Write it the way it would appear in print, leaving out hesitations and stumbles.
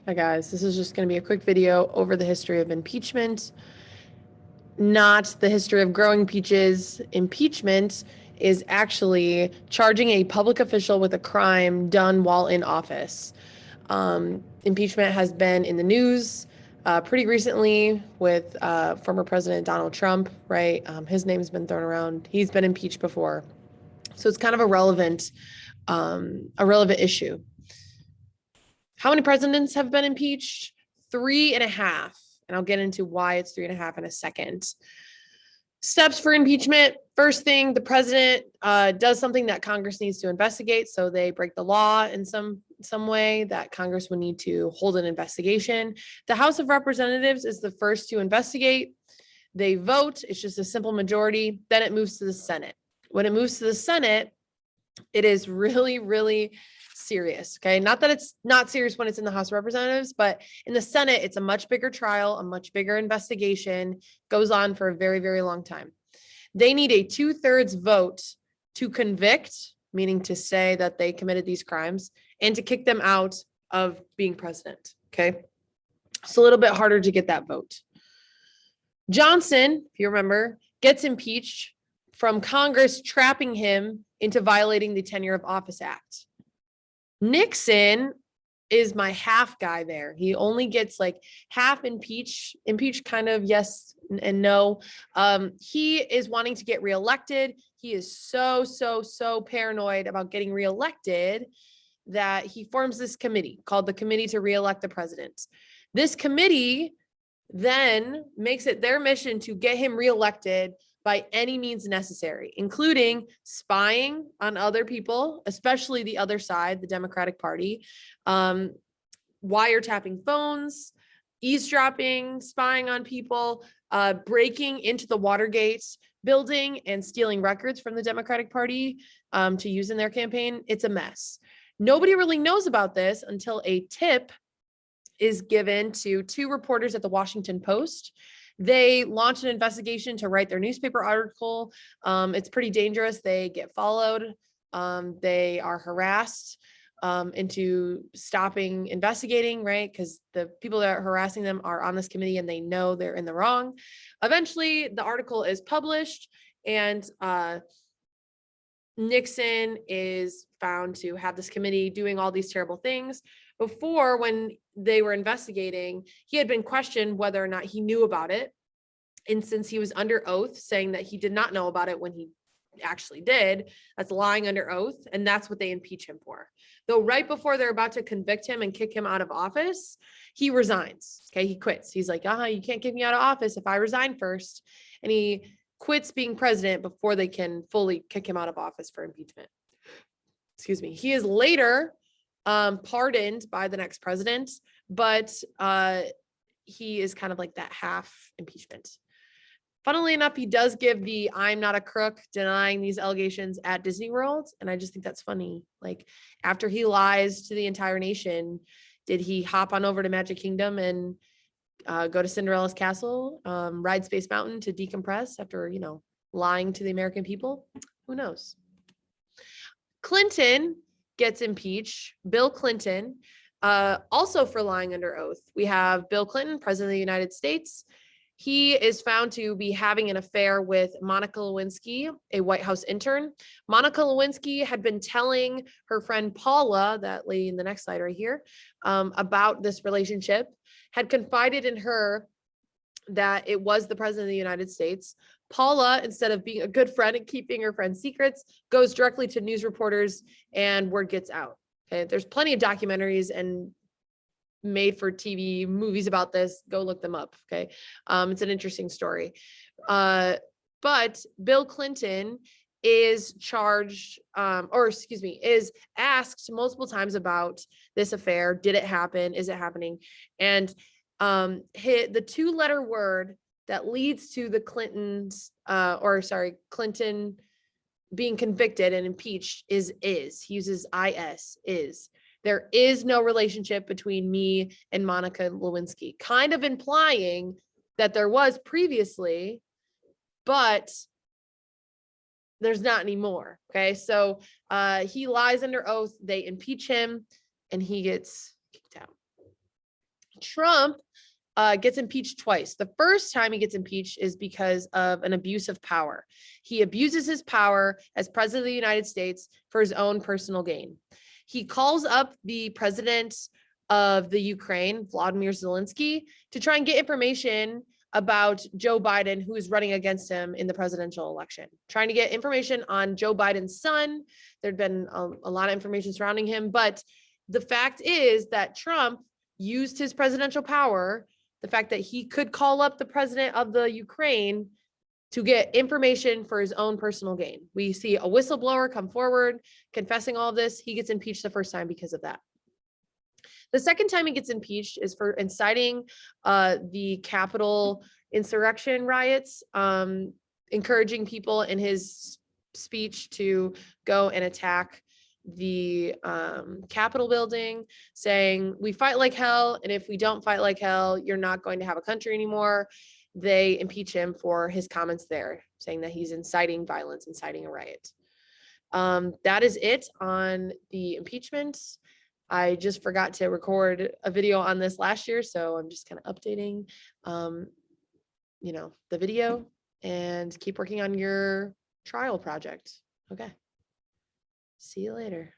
Hi guys, this is just going to be a quick video over the history of impeachment, not the history of growing peaches. Impeachment is actually charging a public official with a crime done while in office. Impeachment has been in the news pretty recently with former President Donald Trump, right? His name's been thrown around. He's been impeached before. So it's kind of a relevant issue. How many presidents have been impeached? 3.5. And I'll get into why it's 3.5 in a second. Steps for impeachment. First thing, the president does something that Congress needs to investigate. So they break the law in some way that Congress would need to hold an investigation. The House of Representatives is the first to investigate. They vote. It's just a simple majority. Then it moves to the Senate. When it moves to the Senate, it is really, really serious. Okay. Not that it's not serious when it's in the House of Representatives, but in the Senate, it's a much bigger trial, a much bigger investigation, goes on for a very, very long time. They need a 2/3 vote to convict, meaning to say that they committed these crimes, and to kick them out of being president. Okay. It's a little bit harder to get that vote. Johnson, if you remember, gets impeached from Congress trapping him into violating the Tenure of Office Act. Nixon is my half guy there. He only gets like half impeached kind of yes and no. He is wanting to get reelected. He is so paranoid about getting reelected that he forms this committee called the Committee to Reelect the President. This committee then makes it their mission to get him reelected by any means necessary, including spying on other people, especially the other side, the Democratic Party, wiretapping phones, eavesdropping, spying on people, breaking into the Watergate building and stealing records from the Democratic Party to use in their campaign. It's a mess. Nobody really knows about this until a tip is given to 2 reporters at the Washington Post. They launch an investigation to write their newspaper article. It's pretty dangerous. They get followed. They are harassed into stopping investigating, right? Because the people that are harassing them are on this committee and they know they're in the wrong. Eventually, the article is published and Nixon is found to have this committee doing all these terrible things. Before, when they were investigating, he had been questioned whether or not he knew about it. And since he was under oath saying that he did not know about it when he actually did, that's lying under oath. And that's what they impeach him for. Though right before they're about to convict him and kick him out of office, he resigns. Okay, he quits. He's like, you can't kick me out of office if I resign first. And he quits being president before they can fully kick him out of office for impeachment. Excuse me. He is later pardoned by the next president, but he is kind of like that half impeachment. Funnily enough, he does give the "I'm not a crook" denying these allegations at Disney World. And I just think that's funny. Like, after he lies to the entire nation, did he hop on over to Magic Kingdom and go to Cinderella's castle, ride Space Mountain to decompress after, lying to the American people? Who knows? Clinton gets impeached. Bill Clinton, also for lying under oath. We have Bill Clinton, President of the United States. He is found to be having an affair with Monica Lewinsky, a White House intern. Monica Lewinsky had been telling her friend Paula, that lady in the next slide right here, about this relationship, had confided in her that it was the President of the United States. Paula, instead of being a good friend and keeping her friend's secrets, goes directly to news reporters and word gets out. Okay, there's plenty of documentaries and made for TV movies about this. Go look them up. Okay. It's an interesting story. But Bill Clinton is charged, is asked multiple times about this affair. Did it happen? Is it happening? And the 2-letter word that leads to the Clinton being convicted and impeached is. He uses is. There is no relationship between me and Monica Lewinsky, kind of implying that there was previously, but there's not anymore. Okay. So he lies under oath. They impeach him and he gets kicked out. Trump gets impeached twice. The first time he gets impeached is because of an abuse of power. He abuses his power as president of the United States for his own personal gain. He calls up the president of the Ukraine, Vladimir Zelensky, to try and get information about Joe Biden, who is running against him in the presidential election, trying to get information on Joe Biden's son. There'd been a lot of information surrounding him, but the fact is that Trump used his presidential power, the fact that he could call up the president of the Ukraine to get information for his own personal gain. We see a whistleblower come forward confessing all of this. He gets impeached the first time because of that. The second time he gets impeached is for inciting the Capitol insurrection riots, encouraging people in his speech to go and attack the Capitol building, saying, "We fight like hell, and if we don't fight like hell, you're not going to have a country anymore." They impeach him for his comments there, saying that he's inciting violence, inciting a riot. That is it on the impeachment. I just forgot to record a video on this last year, so I'm just kind of updating, the video, and keep working on your trial project. Okay. See you later.